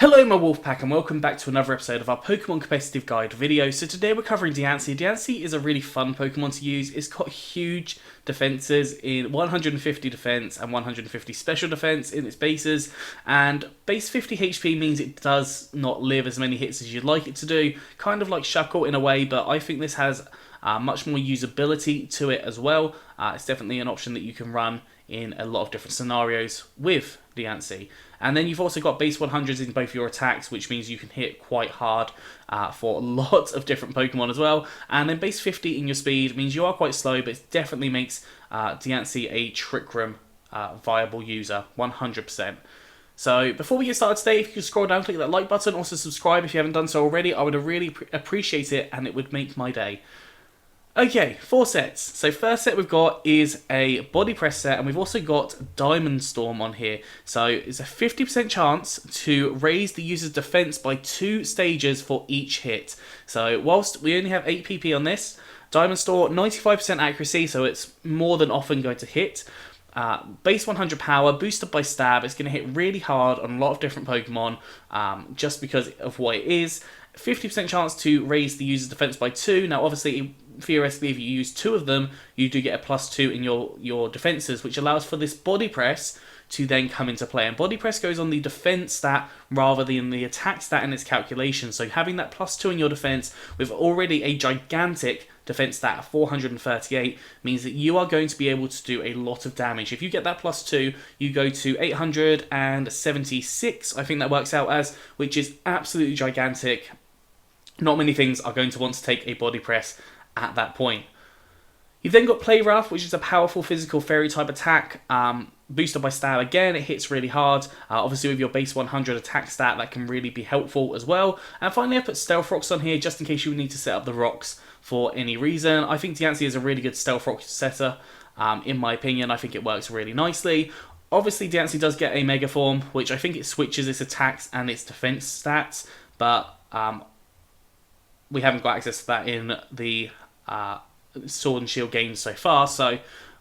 Hello my Wolfpack and welcome back to another episode of our Pokemon Competitive Guide video. So today we're covering Diancie. Diancie is a really fun Pokemon to use. It's got huge defenses in 150 defense and 150 special defense in its bases, and base 50 HP means it does not live as many hits as you'd like it to do, kind of like Shuckle in a way, but I think this has much more usability to it as well. It's definitely an option that you can run in a lot of different scenarios with Diancie. And then you've also got base 100s in both your attacks, which means you can hit quite hard for lots of different Pokemon as well. And then base 50 in your speed means you are quite slow, but it definitely makes Diancie a Trick Room viable user, 100%. So before we get started today, if you could scroll down, click that like button, also subscribe if you haven't done so already. I would really appreciate it and it would make my day. Okay, 4 sets. So first set we've got is a body press set, and we've also got Diamond Storm on here. So it's a 50% chance to raise the user's defense by 2 stages for each hit. So whilst we only have 8 PP on this, Diamond Storm, 95% accuracy, so it's more than often going to hit. Base 100 power, boosted by stab. It's going to hit really hard on a lot of different Pokemon just because of what it is. 50% chance to raise the user's defense by 2. Now obviously, theoretically, if you use 2 of them, you do get a +2 in your defenses, which allows for this body press to then come into play. And body press goes on the defense stat rather than the attack stat in its calculation. So having that +2 in your defense with already a gigantic defense stat of 438 means that you are going to be able to do a lot of damage. If you get that +2, you go to 876, I think that works out as, which is absolutely gigantic. Not many things are going to want to take a body press at that point. You've then got Play Rough, which is a powerful physical fairy type attack, boosted by stab again. It hits really hard. Obviously with your base 100 attack stat, that can really be helpful as well. And finally I put Stealth Rocks on here just in case you would need to set up the rocks for any reason. I think Diancie is a really good Stealth Rock setter, in my opinion. I think it works really nicely. Obviously Diancie does get a Mega Form, which I think it switches its attacks and its defense stats, but we haven't got access to that in the Sword and Shield games so far, so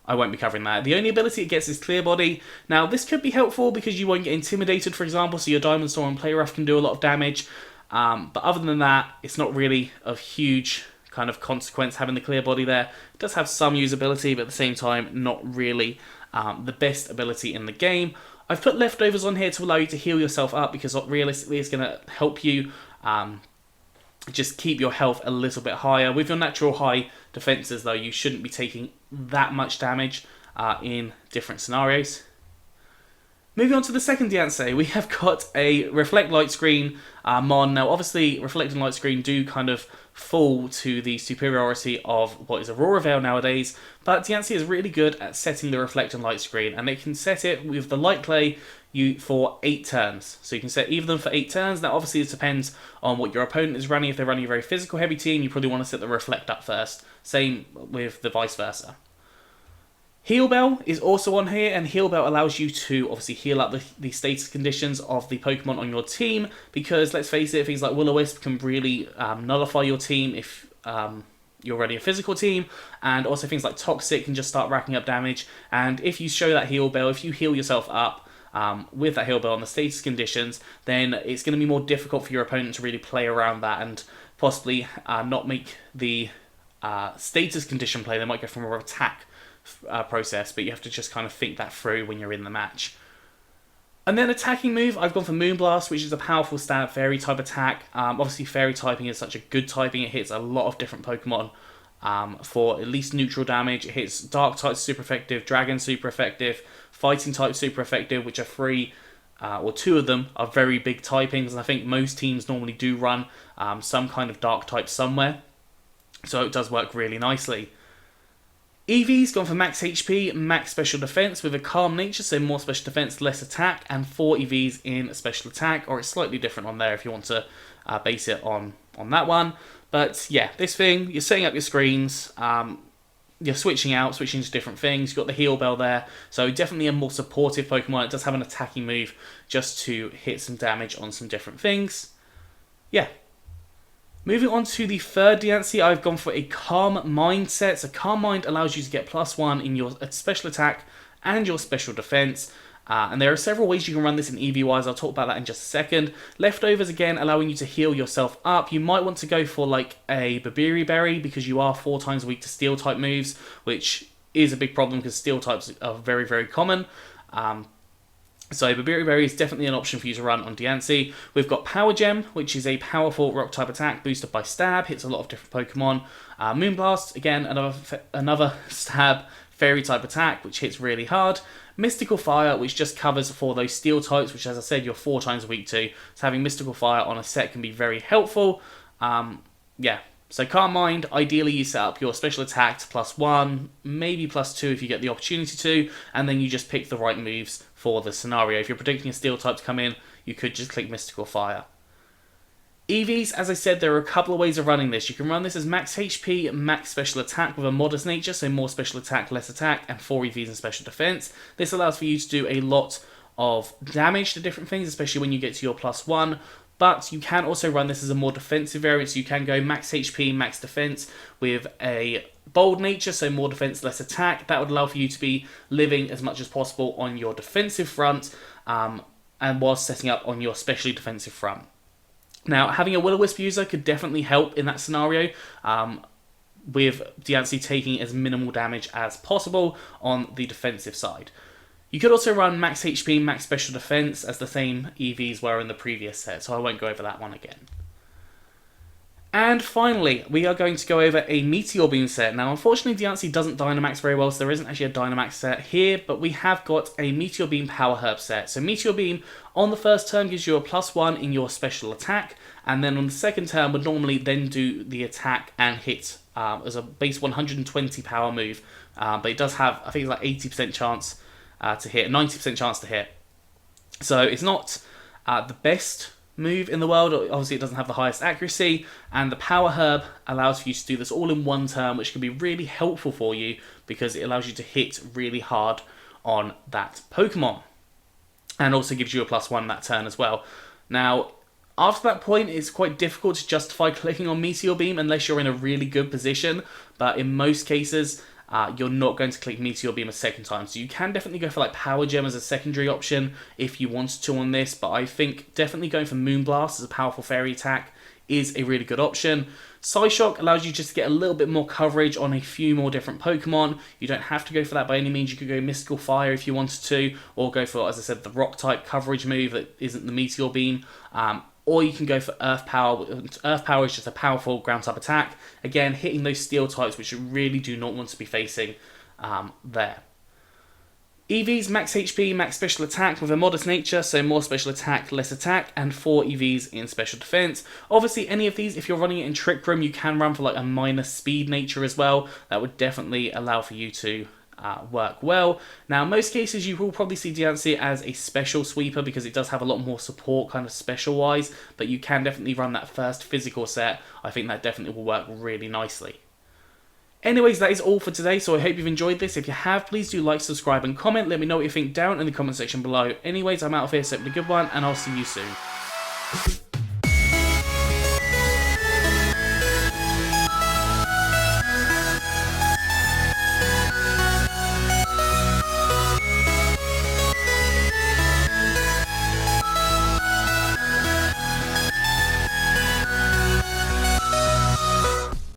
I won't be covering that. The only ability it gets is Clear Body. Now this could be helpful because you won't get intimidated, for example, so your Diamond Storm and Play Rough can do a lot of damage, but other than that, it's not really of huge kind of consequence having the Clear Body there. It does have some usability, but at the same time, not really the best ability in the game. I've put Leftovers on here to allow you to heal yourself up because realistically it's going to help you just keep your health a little bit higher. With your natural high defenses though, you shouldn't be taking that much damage in different scenarios. Moving on to the second Diancie, we have got a Reflect Light Screen Mon. Now obviously Reflect and Light Screen do kind of fall to the superiority of what is Aurora Veil nowadays, but Diancie is really good at setting the Reflect and Light Screen, and they can set it with the Light Clay for 8 turns. So you can set either of them for 8 turns. Now obviously it depends on what your opponent is running. If they're running a very physical heavy team, you probably want to set the Reflect up first. Same with the vice versa. Heal Bell is also on here, and Heal Bell allows you to obviously heal up the status conditions of the Pokemon on your team, because let's face it, things like Will-O-Wisp can really nullify your team if you're already a physical team, and also things like Toxic can just start racking up damage. And if you show that Heal Bell, if you heal yourself up with that Heal Bell on the status conditions, then it's going to be more difficult for your opponent to really play around that and possibly not make the status condition play. They might go from an attack process, but you have to just kind of think that through when you're in the match. And then attacking move, I've gone for Moonblast, which is a powerful stab fairy type attack. Obviously fairy typing is such a good typing, it hits a lot of different Pokemon for at least neutral damage. It hits Dark type super effective, Dragon super effective, Fighting type super effective, which are 3 or 2 of them are very big typings, and I think most teams normally do run some kind of Dark type somewhere, so it does work really nicely. Eevee's gone for max HP, max special defense with a calm nature, so more special defense, less attack, and 4 EVs in special attack, or it's slightly different on there if you want to base it on that one. But yeah, this thing, you're setting up your screens, you're switching to different things. You've got the Heal Bell there, so definitely a more supportive Pokemon. It does have an attacking move just to hit some damage on some different things. Yeah. Moving on to the third Diancie, I've gone for a Calm Mind set. So Calm Mind allows you to get +1 in your special attack and your special defense. And there are several ways you can run this in EV-wise. I'll talk about that in just a second. Leftovers, again, allowing you to heal yourself up. You might want to go for like a Babiri Berry because you are 4 times weak to steel type moves, which is a big problem because steel types are very, very common. So Babiri Berry is definitely an option for you to run on Diancie. We've got Power Gem, which is a powerful rock type attack boosted by stab, hits a lot of different Pokemon. Moonblast, again, another stab fairy type attack, which hits really hard. Mystical Fire, which just covers for those steel types, which, as I said, you're 4 times weak to. So having Mystical Fire on a set can be very helpful. Yeah, so Calm Mind, ideally you set up your special attack to +1, maybe +2 if you get the opportunity to, and then you just pick the right moves for the scenario. If you're predicting a steel type to come in, you could just click Mystical Fire. EVs, as I said, there are a couple of ways of running this. You can run this as max HP, max special attack with a modest nature, so more special attack, less attack, and 4 EVs in special defense. This allows for you to do a lot of damage to different things, especially when you get to your +1. But you can also run this as a more defensive variant, so you can go max HP, max defense with a bold nature, so more defense, less attack. That would allow for you to be living as much as possible on your defensive front, and whilst setting up on your specially defensive front. Now, having a Will-O-Wisp user could definitely help in that scenario, with Diancie taking as minimal damage as possible on the defensive side. You could also run max HP, max special defense, as the same EVs were in the previous set, so I won't go over that one again. And finally, we are going to go over a Meteor Beam set. Now, unfortunately, Diancie doesn't Dynamax very well, so there isn't actually a Dynamax set here, but we have got a Meteor Beam Power Herb set. So Meteor Beam, on the first turn, gives you a +1 in your special attack, and then on the second turn would normally then do the attack and hit as a base 120 power move, but it does have, I think it's like 80% chance to hit, 90% chance to hit. So it's not the best move in the world. Obviously it doesn't have the highest accuracy, and the Power Herb allows for you to do this all in one turn, which can be really helpful for you because it allows you to hit really hard on that Pokemon, and also gives you a +1 that turn as well. Now, after that point, it's quite difficult to justify clicking on Meteor Beam unless you're in a really good position, but in most cases, you're not going to click Meteor Beam a second time. So you can definitely go for like Power Gem as a secondary option if you wanted to on this, but I think definitely going for Moonblast as a powerful fairy attack is a really good option. Psyshock allows you just to get a little bit more coverage on a few more different Pokemon. You don't have to go for that by any means. You could go Mystical Fire if you wanted to, or go for, as I said, the Rock type coverage move that isn't the Meteor Beam. Or you can go for Earth Power. Earth Power is just a powerful ground type attack. Again, hitting those steel types, which you really do not want to be facing there. EVs, max HP, max special attack with a modest nature, so more special attack, less attack, and 4 EVs in special defense. Obviously, any of these, if you're running it in Trick Room, you can run for like a minus speed nature as well. That would definitely allow for you to work well. Now, in most cases, you will probably see Diancie as a special sweeper because it does have a lot more support kind of special-wise, but you can definitely run that first physical set. I think that definitely will work really nicely. Anyways, that is all for today, so I hope you've enjoyed this. If you have, please do like, subscribe, and comment. Let me know what you think down in the comment section below. Anyways, I'm out of here, so have a good one, and I'll see you soon.